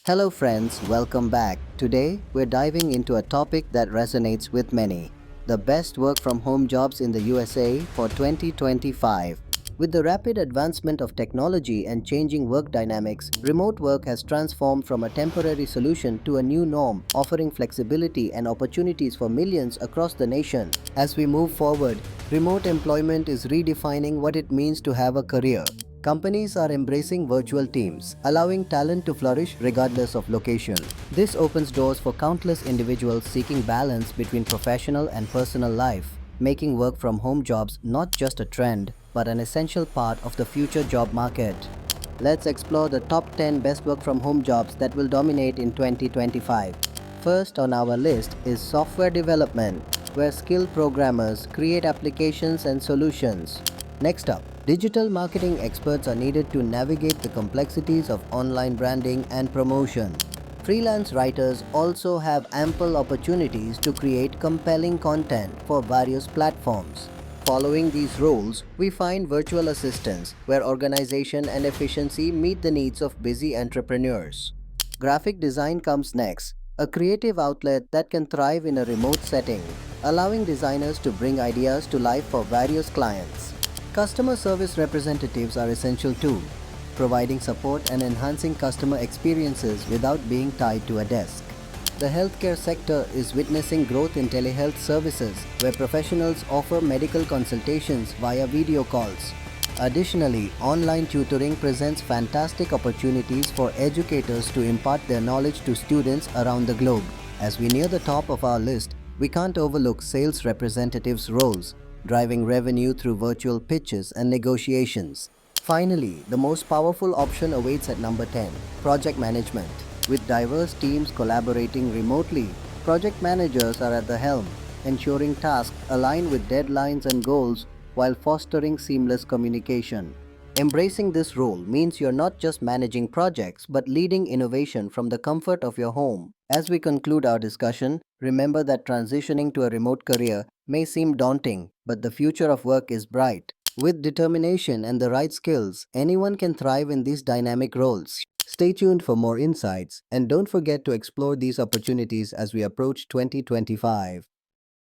Hello, friends, welcome back. Today, we're diving into a topic that resonates with many: the best work from home jobs in the USA for 2025. With the rapid advancement of technology and changing work dynamics, remote work has transformed from a temporary solution to a new norm, offering flexibility and opportunities for millions across the nation. As we move forward, remote employment is redefining what it means to have a career. Companies are embracing virtual teams, allowing talent to flourish regardless of location. This opens doors for countless individuals seeking balance between professional and personal life, making work from home jobs not just a trend, but an essential part of the future job market. Let's explore the top 10 best work from home jobs that will dominate in 2025. First on our list is software development, where skilled programmers create applications and solutions. Next up, digital marketing experts are needed to navigate the complexities of online branding and promotion. Freelance writers also have ample opportunities to create compelling content for various platforms. Following these roles, we find virtual assistants, where organization and efficiency meet the needs of busy entrepreneurs. Graphic design comes next, a creative outlet that can thrive in a remote setting, allowing designers to bring ideas to life for various clients. Customer service representatives are essential too, providing support and enhancing customer experiences without being tied to a desk. The healthcare sector is witnessing growth in telehealth services, where professionals offer medical consultations via video calls. Additionally, online tutoring presents fantastic opportunities for educators to impart their knowledge to students around the globe. As we near the top of our list, we can't overlook sales representatives' roles, driving revenue through virtual pitches and negotiations. Finally, the most powerful option awaits at number 10: project management. With diverse teams collaborating remotely, project managers are at the helm, ensuring tasks align with deadlines and goals while fostering seamless communication. Embracing this role means you're not just managing projects but leading innovation from the comfort of your home. As we conclude our discussion, remember that transitioning to a remote career may seem daunting, but the future of work is bright. With determination and the right skills, anyone can thrive in these dynamic roles. Stay tuned for more insights, and don't forget to explore these opportunities as we approach 2025.